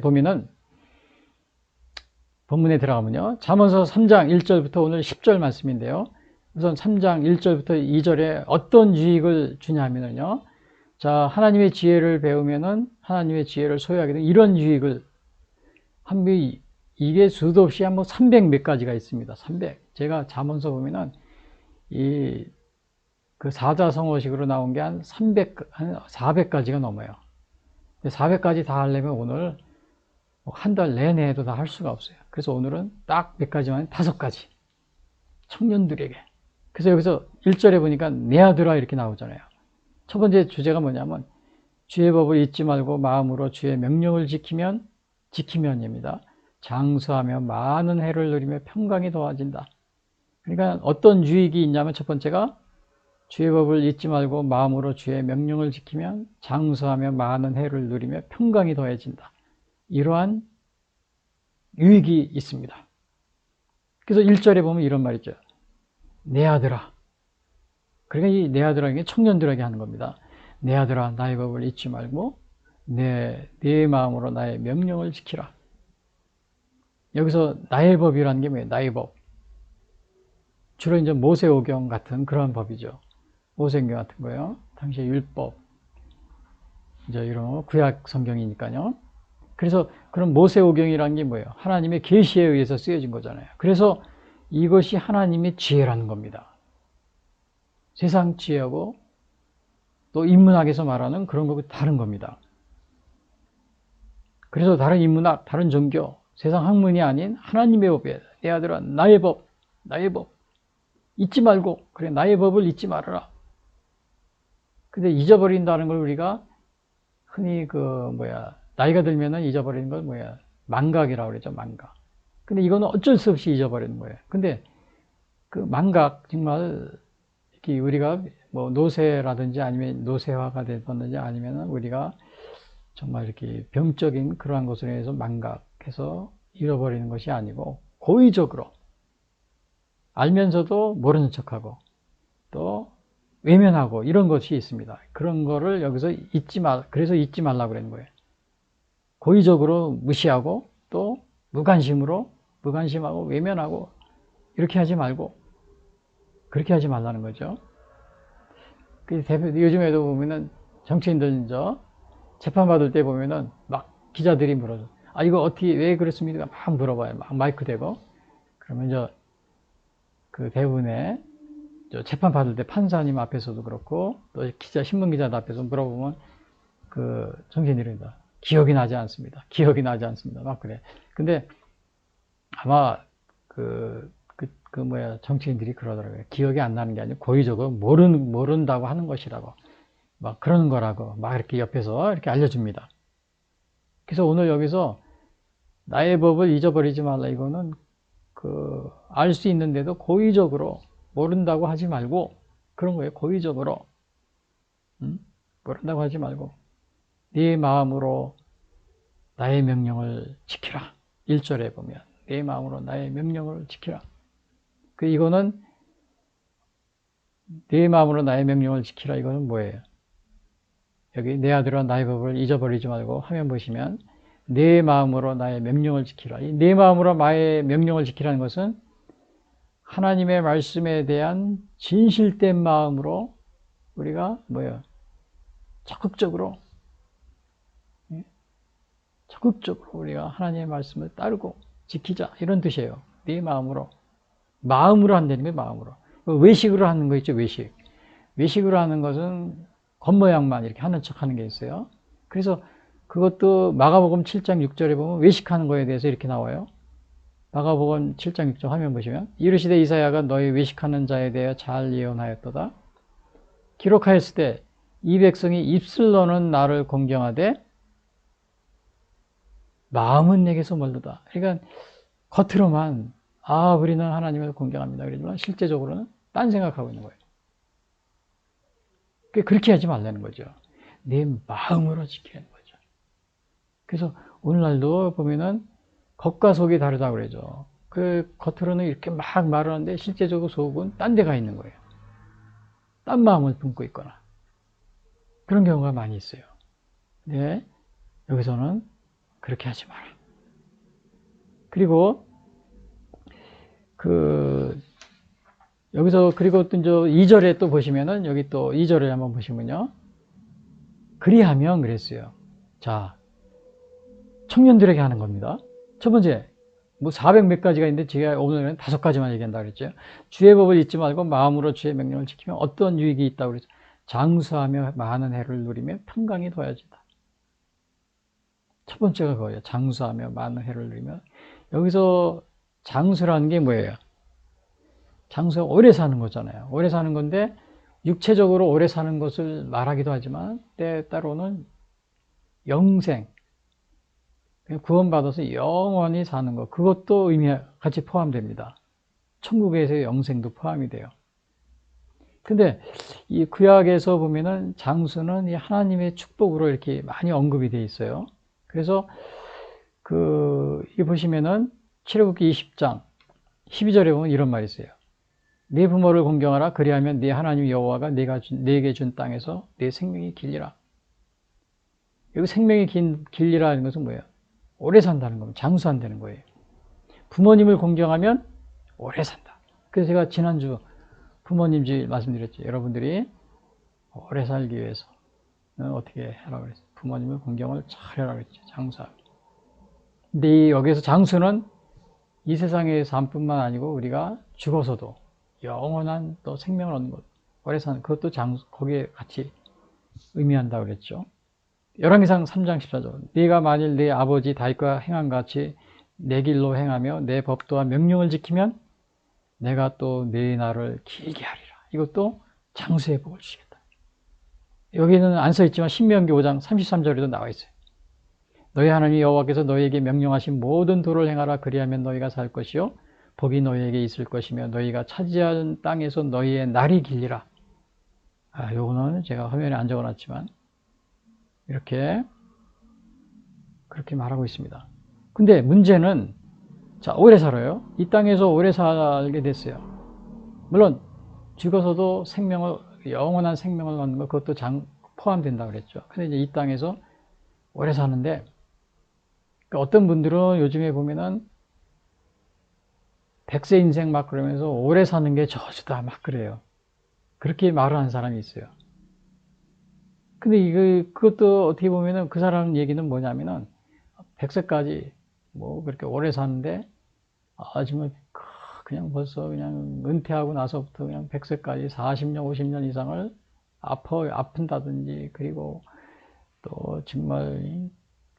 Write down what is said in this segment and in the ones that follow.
보면은 본문에 들어가면요. 잠언서 3장 1절부터 오늘 10절 말씀인데요. 우선 3장 1절부터 2절에 어떤 유익을 주냐면요. 자, 하나님의 지혜를 배우면은 하나님의 지혜를 소유하게 되는 이런 유익을 이게 수도 없이 한 300 몇 가지가 있습니다. 300. 제가 잠언서 보면은 그 사자성어식으로 나온 게 한 400가지가 넘어요. 400가지 다 하려면 오늘 한 달 내내 해도 다 할 수가 없어요. 그래서 오늘은 딱 몇 가지만 5가지. 청년들에게. 그래서 여기서 1절에 보니까 내 아들아 이렇게 나오잖아요. 첫 번째 주제가 뭐냐면 주의 법을 잊지 말고 마음으로 주의 명령을 지키면입니다. 장수하며 많은 해를 누리며 평강이 더해진다. 그러니까 어떤 유익이 있냐면 첫 번째가 주의 법을 잊지 말고 마음으로 주의 명령을 지키면 장수하며 많은 해를 누리며 평강이 더해진다. 이러한 유익이 있습니다. 그래서 1절에 보면 이런 말이죠. 내 아들아. 그러니까 이 내 아들아는 게 청년들에게 하는 겁니다. 내 아들아 나의 법을 잊지 말고 내 마음으로 나의 명령을 지키라. 여기서 나의 법이라는 게 뭐예요? 나의 법. 주로 이제 모세오경 같은 그런 법이죠. 모세오경 같은 거요. 당시 율법. 이제 이런 구약 성경이니까요. 그래서 그런 모세오경이라는 게 뭐예요? 하나님의 계시에 의해서 쓰여진 거잖아요. 그래서 이것이 하나님의 지혜라는 겁니다. 세상 지혜하고 또 인문학에서 말하는 그런 거하고 다른 겁니다. 그래서 다른 인문학, 다른 종교, 세상 학문이 아닌 하나님의 법이에요. 내 아들아 나의 법, 나의 법 잊지 말고 그래 나의 법을 잊지 말아라. 근데 잊어버린다는 걸 우리가 흔히 나이가 들면은 잊어버리는 걸 망각이라고 그러죠. 망각. 근데 이거는 어쩔 수 없이 잊어버리는 거예요. 근데 그 망각 정말 이렇게 우리가 노쇠라든지 아니면 노쇠화가 되었는지 아니면 우리가 정말 이렇게 병적인 그러한 것으로 해서 망각해서 잃어버리는 것이 아니고 고의적으로 알면서도 모르는 척하고 또 외면하고 이런 것이 있습니다. 그런 거를 여기서 그래서 잊지 말라고 그러는 거예요. 고의적으로 무시하고 또 무관심하고 외면하고 이렇게 하지 말고 그렇게 하지 말라는 거죠. 요즘에도 보면은 정치인들 재판받을 때 보면은 막 기자들이 물어줘. 아, 이거 어떻게, 왜 그랬습니까? 막 물어봐요. 막 마이크 대고. 그러면 그 대부분의 재판받을 때 판사님 앞에서도 그렇고 또 신문기자 앞에서 물어보면 그 정치인들이 기억이 나지 않습니다. 기억이 나지 않습니다. 막 그래. 근데 아마 정치인들이 그러더라고요. 기억이 안 나는 게 아니고 고의적으로 모른다고 하는 것이라고. 막 그러는 거라고 막 이렇게 옆에서 이렇게 알려줍니다. 그래서 오늘 여기서 나의 법을 잊어버리지 말라 이거는 알 수 있는데도 고의적으로 모른다고 하지 말고 그런 거예요. 고의적으로 모른다고 하지 말고 네 마음으로 나의 명령을 지키라. 1절에 보면 네 마음으로 나의 명령을 지키라. 이거는 네 마음으로 나의 명령을 지키라. 이거는 뭐예요? 여기 내 아들아 나의 법을 잊어버리지 말고 화면 보시면 내 마음으로 나의 명령을 지키라. 이 내 마음으로 나의 명령을 지키라는 것은 하나님의 말씀에 대한 진실된 마음으로 우리가 적극적으로 우리가 하나님의 말씀을 따르고 지키자 이런 뜻이에요. 네 마음으로 한다는 게 마음으로. 외식으로 하는 거 있죠. 외식으로 하는 것은 겉모양만 이렇게 하는 척 하는 게 있어요. 그래서 그것도 마가복음 7장 6절에 보면 외식하는 거에 대해서 이렇게 나와요. 마가복음 7장 6절 화면 보시면 이르시되 이사야가 너희 외식하는 자에 대하여 잘 예언하였도다. 기록하였을 때 이 백성이 입술로는 나를 공경하되 마음은 내게서 멀르다. 그러니까 겉으로만 우리는 하나님을 공경합니다. 그러지만 실제적으로는 딴 생각하고 있는 거예요. 그렇게 하지 말라는 거죠. 내 마음으로 지키는 거죠. 그래서 오늘날도 보면은 겉과 속이 다르다고 그러죠. 겉으로는 이렇게 막 말을 하는데 실제적으로 속은 딴 데가 있는 거예요. 딴 마음을 품고 있거나. 그런 경우가 많이 있어요. 네. 여기서는 그렇게 하지 마라. 그리고 여기서 그리고 또 이제 2절에 또 보시면은 여기 또 2절에 한번 보시면요. 그리하면 그랬어요. 자, 청년들에게 하는 겁니다. 첫 번째, 뭐 400 몇 가지가 있는데 제가 오늘은 5가지만 얘기한다 그랬죠. 주의 법을 잊지 말고 마음으로 주의 명령을 지키면 어떤 유익이 있다고 그랬죠. 장수하며 많은 해를 누리며 평강이 더해진다. 첫 번째가 그거예요. 장수하며 많은 해를 누리며. 여기서 장수라는 게 뭐예요? 장수가 오래 사는 거잖아요. 오래 사는 건데 육체적으로 오래 사는 것을 말하기도 하지만 때때로는 영생, 구원받아서 영원히 사는 것, 그것도 같이 포함됩니다. 천국에서의 영생도 포함이 돼요. 근데 이 구약에서 보면은 장수는 이 하나님의 축복으로 이렇게 많이 언급이 돼 있어요. 그래서 이 보시면은 출애굽기 20장 12절에 보면 이런 말이 있어요. 네 부모를 공경하라. 그리하면 네 하나님 여호와가 네게 준 땅에서 네 생명이 길리라. 여기 생명이 길리라는 것은 뭐예요? 오래 산다는 겁니다. 장수한다는 거예요. 부모님을 공경하면 오래 산다. 그래서 제가 지난주 부모님 집 말씀드렸죠. 여러분들이 오래 살기 위해서 어떻게 하라고 그랬어요? 부모님을 공경을 잘 하라고 그랬죠. 장수하고. 근데 여기서 장수는 이 세상의 삶뿐만 아니고 우리가 죽어서도 영원한 또 생명을 얻는 것, 오래 사는 그것도 거기에 같이 의미한다고 그랬죠. 열왕기상 3장 14절. 네가 만일 네 아버지 다윗과 행한 같이 내 길로 행하며 내 법도와 명령을 지키면 내가 또 네 날을 길게 하리라. 이것도 장수의 복을 주시겠다. 여기는 안 써 있지만 신명기 5장 33절에도 나와 있어요. 너희 하나님 여호와께서 너희에게 명령하신 모든 도를 행하라. 그리하면 너희가 살 것이요 복이 너희에게 있을 것이며 너희가 차지한 땅에서 너희의 날이 길리라. 요거는 제가 화면에 안 적어놨지만 그렇게 말하고 있습니다. 근데 문제는 자, 오래 살아요. 이 땅에서 오래 살게 됐어요. 물론 죽어서도 영원한 생명을 얻는 것 그것도 포함된다고 그랬죠. 근데 이제 이 땅에서 오래 사는데 어떤 분들은 요즘에 보면은 100세 인생 막 그러면서 오래 사는 게 저주다 막 그래요. 그렇게 말을 하는 사람이 있어요. 근데 그것도 어떻게 보면은 그 사람 얘기는 뭐냐면은 100세까지 뭐 그렇게 오래 사는데 정말 그냥 벌써 그냥 은퇴하고 나서부터 그냥 100세까지 40년, 50년 이상을 아픈다든지 그리고 또 정말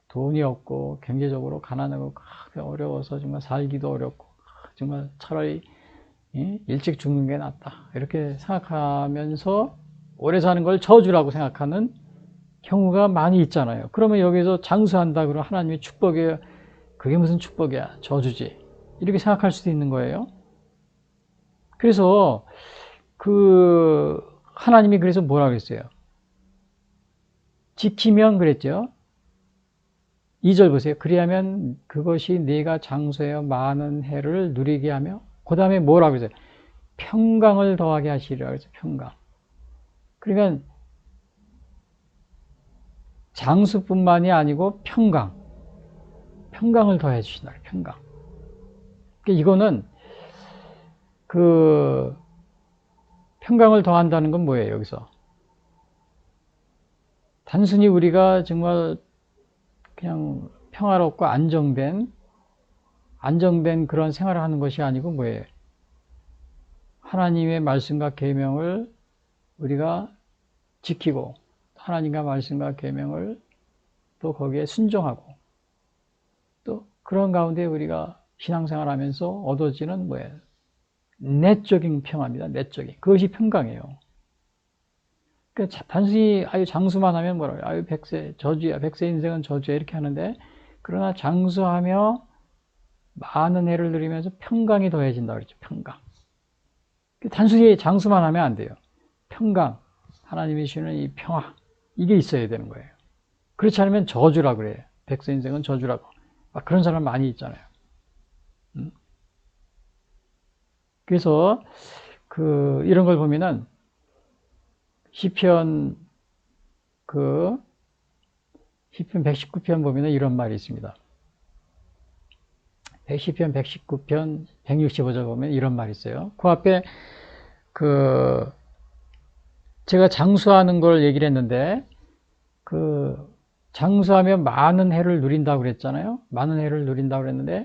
돈이 없고 경제적으로 가난하고 어려워서 정말 살기도 어렵고 정말 차라리 일찍 죽는 게 낫다 이렇게 생각하면서 오래 사는 걸 저주라고 생각하는 경우가 많이 있잖아요. 그러면 여기서 장수한다 그러면 하나님의 축복이에요. 그게 무슨 축복이야? 저주지. 이렇게 생각할 수도 있는 거예요. 그래서 하나님이 그래서 뭐라 그랬어요? 지키면 그랬죠. 2절 보세요. 그리하면 그것이 네가 장수하여 많은 해를 누리게 하며 그 다음에 뭐라고 그랬어요? 평강을 더하게 하시리라 그랬어요. 평강. 그러니까 장수뿐만이 아니고 평강을 더해 주신다. 평강. 그러니까 이거는 평강을 더한다는 건 뭐예요? 여기서 단순히 우리가 정말 그냥 평화롭고 안정된 그런 생활을 하는 것이 아니고 뭐예요? 하나님의 말씀과 계명을 우리가 지키고 하나님과 말씀과 계명을 또 거기에 순종하고 또 그런 가운데 우리가 신앙생활하면서 얻어지는 뭐예요? 내적인 평화입니다. 내적인. 그것이 평강이에요. 그러니까 단순히 장수만 하면 뭐라고요? 100세 저주야. 100세 인생은 저주야. 이렇게 하는데 그러나 장수하며 많은 해를 누리면서 평강이 더해진다 그랬죠. 평강. 단순히 장수만 하면 안 돼요. 평강. 하나님이 주시는 이 평화. 이게 있어야 되는 거예요. 그렇지 않으면 저주라고 그래요. 100세 인생은 저주라고. 그런 사람 많이 있잖아요. 그래서 이런 걸 보면은 시편 시편 119편 보면 이런 말이 있습니다. 시편 119편 165절 보면 이런 말이 있어요. 그 앞에 제가 장수하는 걸 얘기를 했는데 장수하면 많은 해를 누린다고 그랬잖아요. 많은 해를 누린다고 그랬는데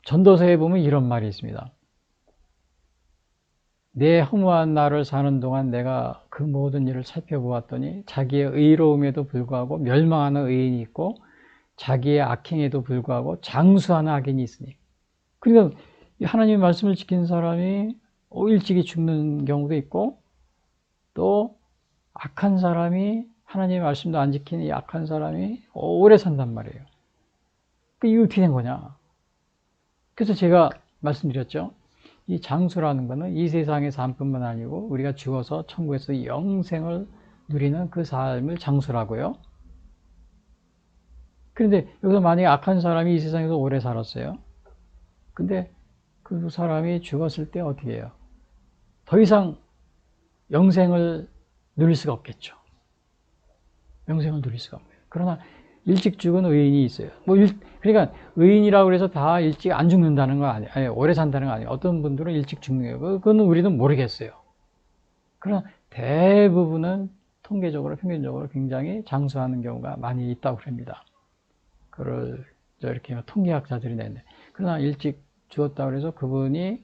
전도서에 보면 이런 말이 있습니다. 내 허무한 날을 사는 동안 내가 그 모든 일을 살펴보았더니 자기의 의로움에도 불구하고 멸망하는 의인이 있고 자기의 악행에도 불구하고 장수하는 악인이 있으니. 그러니까 하나님의 말씀을 지킨 사람이 일찍이 죽는 경우도 있고 또 악한 사람이 하나님의 말씀도 안 지키는 이 악한 사람이 오래 산단 말이에요. 이게 어떻게 된 거냐? 그래서 제가 말씀드렸죠. 이 장수라는 것은 이 세상의 삶뿐만 아니고 우리가 죽어서 천국에서 영생을 누리는 그 삶을 장수라고요. 그런데 여기서 만약에 악한 사람이 이 세상에서 오래 살았어요. 근데 그 사람이 죽었을 때 어떻게 해요? 더 이상 영생을 누릴 수가 없겠죠. 영생을 누릴 수가 없어요. 그러나 일찍 죽은 의인이 있어요. 그러니까 의인이라고 해서 다 일찍 안 죽는다는 거 아니에요. 아니, 오래 산다는 거 아니에요. 어떤 분들은 일찍 죽는 거예요. 그건 우리는 모르겠어요. 그러나 대부분은 통계적으로, 평균적으로 굉장히 장수하는 경우가 많이 있다고 합니다. 그걸 이렇게 통계학자들이 내는데. 그러나 일찍 죽었다고 해서 그분이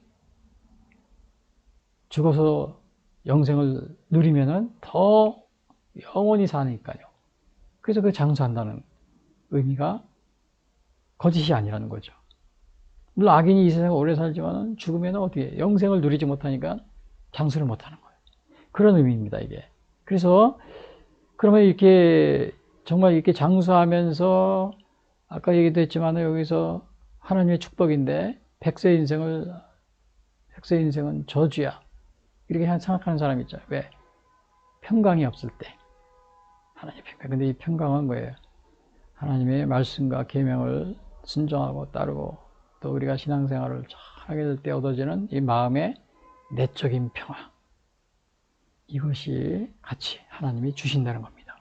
죽어서 영생을 누리면은 더 영원히 사니까요. 그래서 그 장수한다는 의미가 거짓이 아니라는 거죠. 물론 악인이 이 세상에 오래 살지만 죽으면 어떻게 영생을 누리지 못하니까 장수를 못하는 거예요. 그런 의미입니다, 이게. 그래서 그러면 이렇게 정말 이렇게 장수하면서 아까 얘기도 했지만 여기서 하나님의 축복인데 백세 인생은 저주야. 이렇게 생각하는 사람이 있죠. 왜? 평강이 없을 때. 하나님의 평강. 근데 이 평강은 뭐예요? 하나님의 말씀과 계명을 순종하고 따르고 또 우리가 신앙생활을 잘 하게 될 때 얻어지는 이 마음의 내적인 평화. 이것이 같이 하나님이 주신다는 겁니다.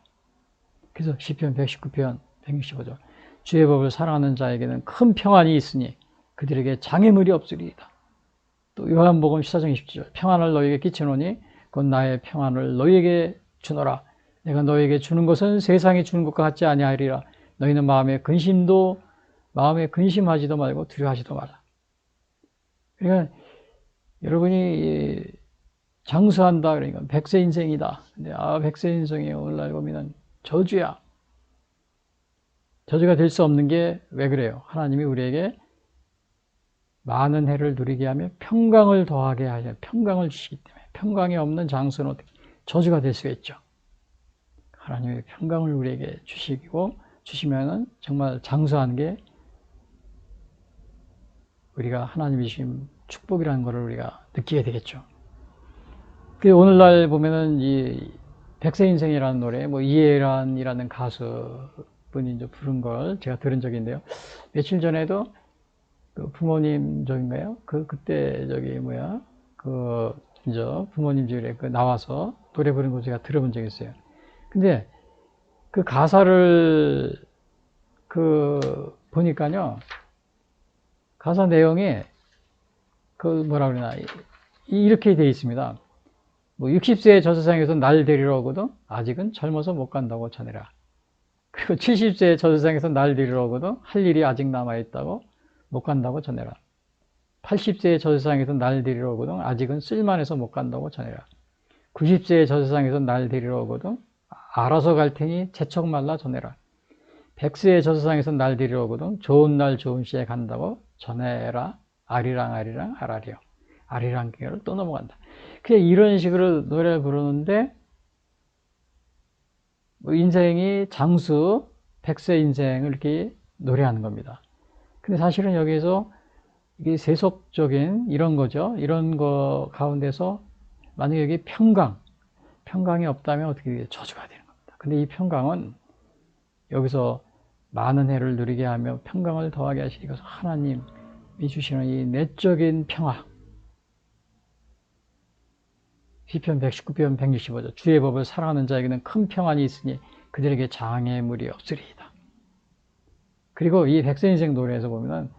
그래서 시편 119편 165절 주의 법을 사랑하는 자에게는 큰 평안이 있으니 그들에게 장애물이 없으리이다. 또 요한복음 14장 20절 평안을 너희에게 끼치노니 곧 나의 평안을 너희에게 주노라. 내가 너희에게 주는 것은 세상이 주는 것과 같지 아니하리라. 너희는 마음에 근심하지도 말고 두려워하지도 말라. 그러니까 여러분이 장수한다 그러니까 백세 인생이다. 근데 백세 인생이 오늘날 보면 저주야. 저주가 될 수 없는 게 왜 그래요? 하나님이 우리에게 많은 해를 누리게 하며 평강을 더하게 하려 평강을 주시기 때문에 평강이 없는 장수는 어떻게 저주가 될 수가 있죠. 하나님의 평강을 우리에게 주시면은 정말 장수하는 게 우리가 하나님이 주신 축복이라는 것을 우리가 느끼게 되겠죠. 오늘날 보면은 이 백세인생이라는 노래, 이혜란이라는 가수분이 이제 부른 걸 제가 들은 적이 있는데요. 며칠 전에도 그 부모님 저인가요? 그때 이제 부모님 집에 나와서 노래 부르는 거 제가 들어본 적이 있어요. 근데 그 가사를 보니까요. 가사 내용이 뭐라 그러나 이렇게 되어 있습니다. 60세의 저 세상에서 날 데리러 오거든 아직은 젊어서 못 간다고 전해라. 그리고 70세의 저 세상에서 날 데리러 오거든 할 일이 아직 남아있다고 못 간다고 전해라. 80세의 저 세상에서 날 데리러 오거든 아직은 쓸만해서 못 간다고 전해라. 90세의 저 세상에서 날 데리러 오거든 알아서 갈 테니 재촉 말라 전해라. 100세의 저 세상에서 날 데리러 오거든 좋은 날 좋은 시에 간다고 전해라. 아리랑 아라리요. 아리랑 계를 또 넘어간다. 그냥 이런 식으로 노래를 부르는데 인생이 장수 100세 인생을 이렇게 노래하는 겁니다. 근데 사실은 여기에서 이게 세속적인 이런 거죠. 이런 거 가운데서 만약에 여기 평강이 없다면 어떻게 돼요? 저주가 되는 겁니다. 근데 이 평강은 여기서 많은 해를 누리게 하며 평강을 더하게 하시니 이것은 하나님이 주시는 이 내적인 평화. 시편 119편 165절 주의 법을 사랑하는 자에게는 큰 평안이 있으니 그들에게 장애물이 없으리이다. 그리고 이 백선인생 노래에서 보면은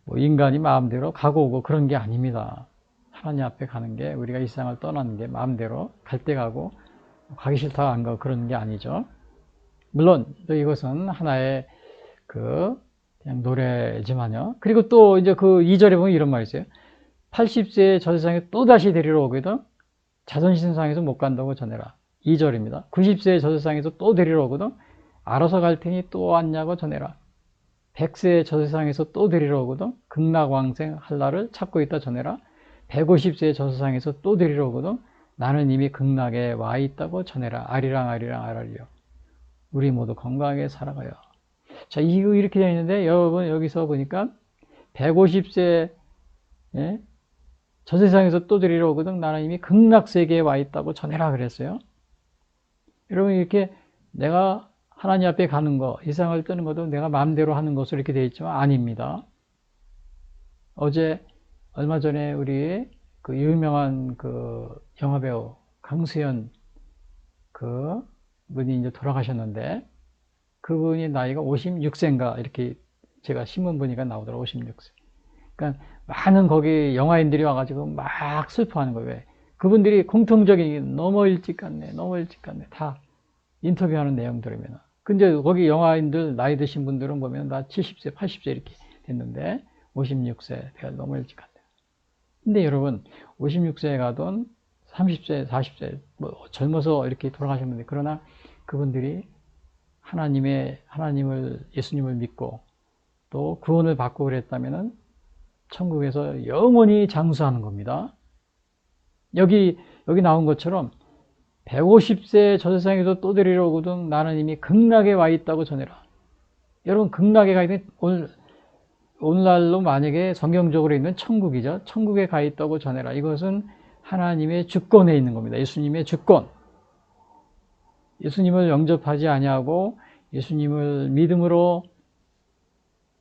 뭐 인간이 마음대로 가고 오고 그런 게 아닙니다. 하나님 앞에 가는 게, 우리가 이 세상을 떠나는 게 마음대로 갈 때 가고 가기 싫다고 안 가고 그런 게 아니죠. 물론 또 이것은 하나의 그냥 노래지만요. 그리고 또 이제 그 2절에 보면 이런 말이 있어요. 80세의 저 세상에 또 다시 데리러 오거든 자존심 상해서 못 간다고 전해라. 2절입니다. 90세의 저 세상에서 또 데리러 오거든 알아서 갈 테니 또 왔냐고 전해라. 100세의 저 세상에서 또 데리러 오거든 극락왕생 할 날을 찾고 있다 전해라. 150세의 저 세상에서 또 데리러 오거든 나는 이미 극락에 와 있다고 전해라. 아리랑 아리랑 아라리요. 우리 모두 건강하게 살아가요. 자, 이거 이렇게 되어 있는데 여러분 여기서 보니까 150세 예? 저 세상에서 또 데리러 오거든 나는 이미 극락세계에 와 있다고 전해라 그랬어요. 여러분 이렇게 내가 하나님 앞에 가는 거, 이 세상을 떠는 것도 내가 마음대로 하는 것으로 이렇게 되어 있지만 아닙니다. 어제 얼마 전에 우리 그 유명한 그 영화배우 강수연 그 분이 이제 돌아가셨는데 그분이 나이가 56세인가 이렇게 제가 신문 보니까 나오더라고요. 56세. 그러니까 많은 거기 영화인들이 와가지고 막 슬퍼하는 거예요. 왜? 그분들이 공통적인 너무 일찍 갔네, 너무 일찍 갔네. 다 인터뷰하는 내용 들으면. 근데 거기 영화인들 나이 드신 분들은 보면 나 70세, 80세 이렇게 됐는데 56세 내가 너무 일찍 갔네. 근데 여러분 56세에 가던 30세, 40세 뭐 젊어서 이렇게 돌아가셨는데 그러나 그분들이 하나님을 예수님을 믿고 또 구원을 받고 그랬다면은 천국에서 영원히 장수하는 겁니다. 여기 나온 것처럼 150세 저 세상에서 또 데리러 오거든 나는 이미 극락에 와 있다고 전해라. 여러분 극락에 가 있는 오늘날로 만약에 성경적으로 있는 천국이죠. 천국에 가 있다고 전해라. 이것은 하나님의 주권에 있는 겁니다. 예수님의 주권. 예수님을 영접하지 아니하고 예수님을 믿음으로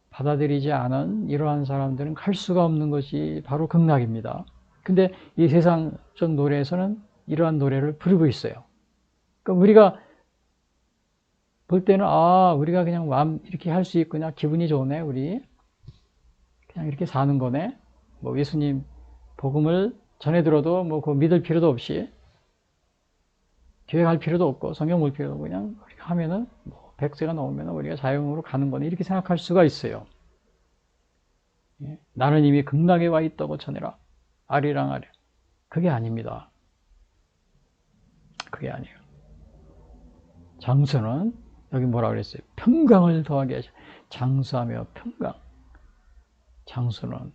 받아들이지 않은 이러한 사람들은 갈 수가 없는 것이 바로 극락입니다. 근데 이 세상적 노래에서는 이러한 노래를 부르고 있어요. 그러니까 우리가 볼 때는 우리가 그냥 마음 이렇게 할 수 있구나. 기분이 좋네. 우리 그냥 이렇게 사는 거네. 뭐 예수님 복음을 전해 들어도 뭐 그거 믿을 필요도 없이 교회 갈 필요도 없고 성경 볼 필요도 없고 그냥 우리가 하면은 뭐 100세가 넘으면 우리가 자영으로 가는 거네. 이렇게 생각할 수가 있어요. 예? 나는 이미 극락에 와 있다고 전해라. 아리랑 아리랑. 그게 아닙니다. 그게 아니에요. 장수는 여기 뭐라 그랬어요? 평강을 더하게 하셔. 장수하며 평강. 장수는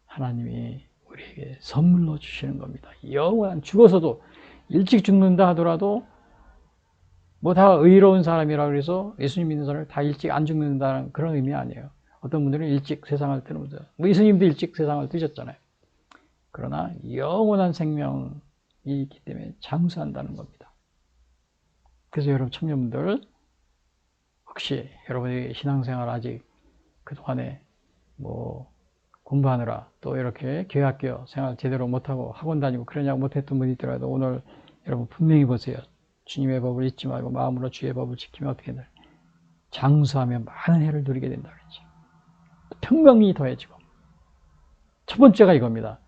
하나님이 우리에게 선물로 주시는 겁니다. 영원한 죽어서도 일찍 죽는다 하더라도 뭐 다 의로운 사람이라고 해서 예수님 믿는 사람을 다 일찍 안 죽는다는 그런 의미 아니에요. 어떤 분들은 일찍 세상을 뜨는 분들, 뭐 예수님도 일찍 세상을 뜨셨잖아요. 그러나 영원한 생명이 있기 때문에 장수한다는 겁니다. 그래서 여러분 청년분들 혹시 여러분이 신앙생활 아직 그동안에 뭐 공부하느라 또 이렇게 교회학교 생활 제대로 못하고 학원 다니고 그러냐고 못했던 분이 있더라도 오늘 여러분 분명히 보세요. 주님의 법을 잊지 말고 마음으로 주의 법을 지키면 어떻게 된다. 장수하면 많은 해를 누리게 된다 그랬지. 평강이 더해지고 첫 번째가 이겁니다.